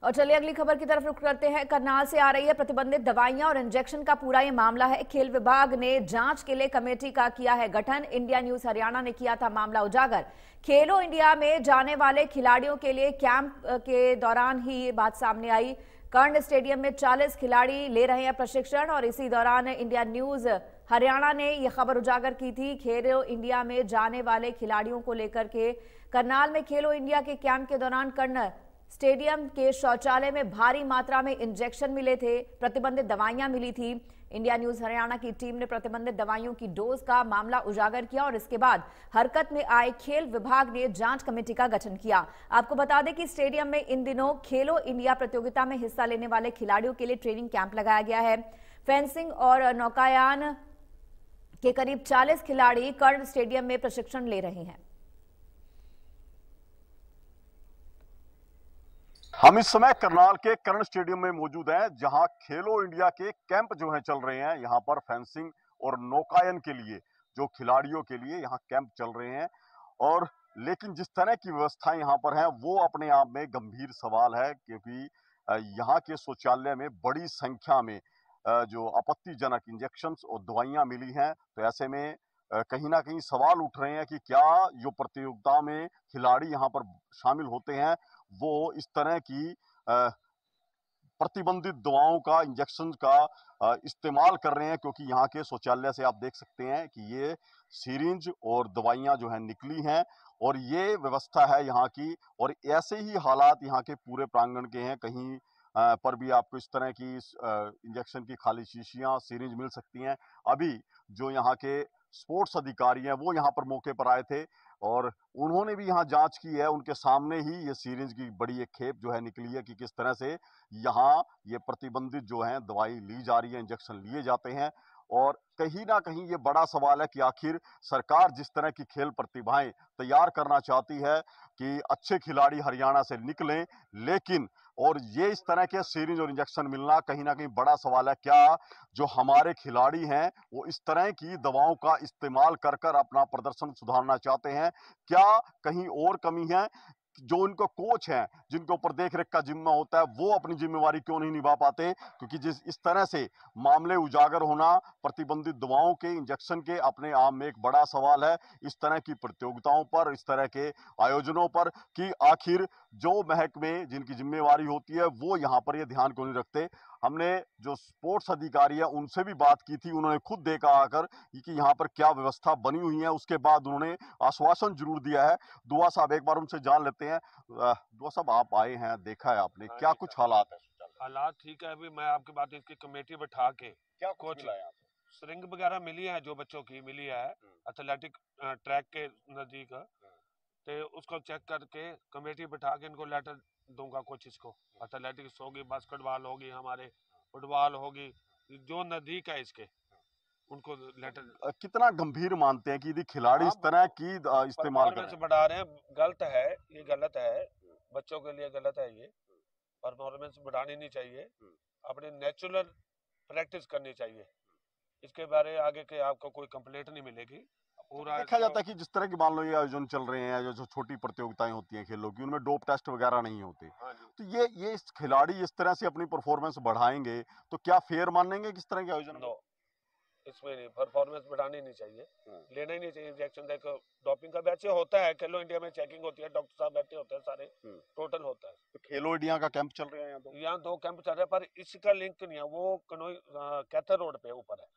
और चलिए अगली खबर की तरफ रुख करते हैं। करनाल से आ रही है प्रतिबंधित दवाइयां और इंजेक्शन का पूरा ये मामला है। खेल विभाग ने जांच के लिए कमेटी का किया है गठन। इंडिया न्यूज हरियाणा ने किया था मामला उजागर। खेलो इंडिया में जाने वाले खिलाड़ियों के लिए कैंप के दौरान ही ये बात सामने आई। कर्ण स्टेडियम में 40 खिलाड़ी ले रहे हैं प्रशिक्षण और इसी दौरान इंडिया न्यूज हरियाणा ने यह खबर उजागर की थी। खेलो इंडिया में जाने वाले खिलाड़ियों को लेकर के करनाल में खेलो इंडिया के कैंप के दौरान कर्ण स्टेडियम के शौचालय में भारी मात्रा में इंजेक्शन मिले थे, प्रतिबंधित दवाइयां मिली थी। इंडिया न्यूज हरियाणा की टीम ने प्रतिबंधित दवाइयों की डोज का मामला उजागर किया और इसके बाद हरकत में आए खेल विभाग ने जांच कमेटी का गठन किया। आपको बता दें कि स्टेडियम में इन दिनों खेलो इंडिया प्रतियोगिता में हिस्सा लेने वाले खिलाड़ियों के लिए ट्रेनिंग कैंप लगाया गया है। फेंसिंग और नौकायान के करीब 40 खिलाड़ी कर्ण स्टेडियम में प्रशिक्षण ले रहे हैं। हम इस समय करनाल के कर्ण स्टेडियम में मौजूद हैं, जहां खेलो इंडिया के कैंप जो हैं चल रहे हैं। यहां पर फेंसिंग और नौकायन के लिए जो खिलाड़ियों के लिए यहां कैंप चल रहे हैं। और लेकिन जिस तरह की व्यवस्थाएं यहां पर हैं वो अपने आप में गंभीर सवाल है, क्योंकि यहां के शौचालय में बड़ी संख्या में जो आपत्तिजनक इंजेक्शंस और दवाइयां मिली हैं। तो ऐसे में कहीं ना कहीं सवाल उठ रहे हैं कि क्या जो प्रतियोगिता में खिलाड़ी यहां पर शामिल होते हैं वो इस तरह की प्रतिबंधित दवाओं का, इंजेक्शन का इस्तेमाल कर रहे हैं। क्योंकि यहाँ के शौचालय से आप देख सकते हैं कि ये सीरिंज और दवाइयां जो है निकली हैं और ये व्यवस्था है यहाँ की। और ऐसे ही हालात यहाँ के पूरे प्रांगण के हैं। कहीं पर भी आपको इस तरह की इंजेक्शन की खाली शीशियां, सीरिंज मिल सकती हैं। अभी जो यहाँ के स्पोर्ट्स अधिकारी हैं वो यहाँ पर मौके पर आए थे और उन्होंने भी यहाँ जांच की है। उनके सामने ही ये सीरिंज की बड़ी एक खेप जो है निकली है कि किस तरह से यहाँ ये प्रतिबंधित जो है दवाई ली जा रही है, इंजेक्शन लिए जाते हैं। और कहीं ना कहीं ये बड़ा सवाल है कि आखिर सरकार जिस तरह की खेल प्रतिभाएं तैयार करना चाहती है कि अच्छे खिलाड़ी हरियाणा से निकलें, लेकिन और ये इस तरह के सीरिंज और इंजेक्शन मिलना कहीं ना कहीं बड़ा सवाल है। क्या जो हमारे खिलाड़ी हैं वो इस तरह की दवाओं का इस्तेमाल कर कर अपना प्रदर्शन सुधारना चाहते हैं? क्या कहीं और कमी है? जो उनको कोच हैं, जिनके ऊपर देखरेख का जिम्मा होता है, वो अपनी जिम्मेवारी क्यों नहीं निभा पाते? क्योंकि जिस इस तरह से मामले उजागर होना प्रतिबंधित दवाओं के, इंजेक्शन के, अपने आप में एक बड़ा सवाल है। इस तरह की प्रतियोगिताओं पर, इस तरह के आयोजनों पर कि आखिर जो महकमे जिनकी जिम्मेवारी होती है वो यहाँ पर ये ध्यान क्यों नहीं रखते? हमने जो स्पोर्ट्स अधिकारी है उनसे भी बात की थी। उन्होंने खुद देखा आकर कि यहाँ पर क्या व्यवस्था बनी हुई है। उसके बाद उन्होंने आश्वासन जरूर दिया है। दुआ साहब, एक बार उनसे जान लेते हैं। दुआ साहब, आप आए हैं, देखा है आपने, क्या कुछ हालात है? हालात ठीक है। अभी मैं आपकी बात, इसकी कमेटी बैठा के क्या कुछ मिला यहाँ पे? सिरिंज वगैरह मिली है, जो बच्चों की मिली है एथलेटिक ट्रैक के नजदीक, तो उसको चेक करके कमेटी बैठा के इनको लेटर दूंगा। कोचिज को एथलेटिक्स होगी, बास्केटबॉल होगी, हमारे फुटबॉल होगी, जो नजदीक है इसके, उनको लेटर। कितना गंभीर मानते हैं कि यदि खिलाड़ी इस तरह की इस्तेमाल कर रहे हैं? बढ़ा रहे हैं, गलत है, ये गलत है, बच्चों के लिए गलत है। ये परफॉर्मेंस बढ़ानी नहीं चाहिए, अपनी नेचुरल प्रैक्टिस करनी चाहिए। इसके बारे आगे के आपको कोई कंप्लेंट नहीं मिलेगी। पूरा देखा जाता है कि जिस तरह की मान लो ये आयोजन चल रहे हैं, जो छोटी प्रतियोगिताएं होती हैं खेलों की, उनमें डोप टेस्ट वगैरह नहीं होते। तो ये खिलाड़ी इस तरह से अपनी परफॉर्मेंस बढ़ाएंगे तो क्या फेयर मानेंगे किस तरह के आयोजन? नो, इसमें नहीं, परफॉर्मेंस बढ़ानी नहीं चाहिए, लेना ही नहीं चाहिए इंजेक्शन। देखो डोपिंग का बैच होता है, खेलो इंडिया में चेकिंग होती है, डॉक्टर साहब बैठे होते हैं, सारे टोटल होता है। तो खेलो इंडिया का कैंप चल रहे हैं यहाँ 2 कैंप चल रहे हैं, पर इसका लिंक नहीं है। वो कनोई कैथर रोड पे ऊपर है,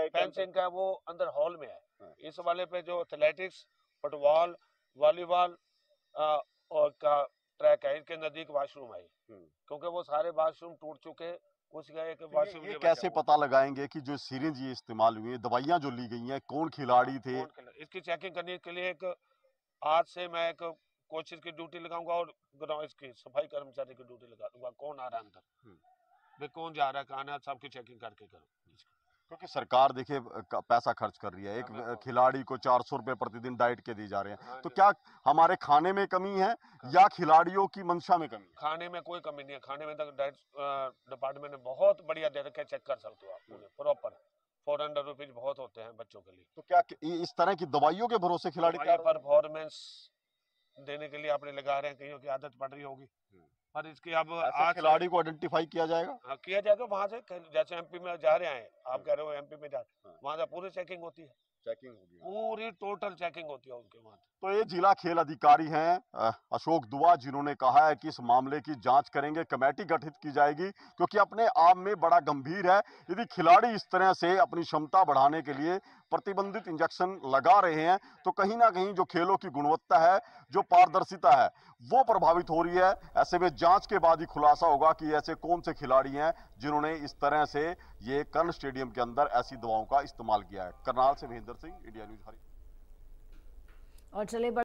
फेंसिंग का वो अंदर हॉल में है। इस वाले पे जो एथलेटिक्स, फुटबॉल, वॉलीबॉल और का ट्रैक है, इनके नजदीक वॉशरूम है, क्योंकि वो सारे वॉशरूम टूट चुके। ये कैसे पता लगाएंगे कि जो सीरिंज ये इस्तेमाल हुई है, दवाइयां जो ली गई हैं, कौन खिलाड़ी थे? इसकी चेकिंग करने के लिए आज से मैं एक कोचिज की ड्यूटी लगाऊंगा और ग्राउंड इसकी सफाई कर्मचारी की ड्यूटी लगा दूंगा। कौन आ रहा है अंदर, कौन जा रहा है, कहाँ है, सबकी चेकिंग करके करूँ। क्योंकि सरकार देखिए पैसा खर्च कर रही है, एक खिलाड़ी को 400 रुपए प्रतिदिन डाइट के दी जा रहे हैं। तो क्या हमारे खाने में कमी है या खिलाड़ियों की मंशा में कमी? खाने में कोई कमी नहीं है, खाने में तो डाइट डिपार्टमेंट ने बहुत बढ़िया दे रखे, चेक कर सकते हो आप पूरे प्रॉपर। 400 रुपीज बहुत होते हैं बच्चों के लिए। तो क्या इस तरह की दवाइयों के भरोसे खिलाड़ी परफॉर्मेंस देने के लिए आपने लगा रहे हैं, कहीं की आदत पड़ रही होगी, और इसकी अब आज खिलाड़ी को आइडेंटिफाई किया जाएगा। हाँ, किया जाएगा। वहां से जैसे एमपी में जा रहे हैं, आप कह रहे हो एमपी में जा रहे हैं, वहां से पूरी चेकिंग होती है, चेकिंग होगी, पूरी टोटल चेकिंग होती है उनके वहां। तो ये जिला खेल अधिकारी हैं अशोक दुआ, जिन्होंने कहा है कि इस मामले की जांच करेंगे, कमेटी गठित की जाएगी, क्योंकि अपने आप में बड़ा गंभीर है। यदि खिलाड़ी इस तरह से अपनी क्षमता बढ़ाने के लिए प्रतिबंधित इंजेक्शन लगा रहे हैं तो कहीं ना कहीं जो खेलों की गुणवत्ता है, जो पारदर्शिता है, वो प्रभावित हो रही है। ऐसे में जांच के बाद ही खुलासा होगा कि ऐसे कौन से खिलाड़ी हैं जिन्होंने इस तरह से ये कर्ण स्टेडियम के अंदर ऐसी दवाओं का इस्तेमाल किया है। करनाल से महेंद्र सिंह, इंडिया न्यूज। और चले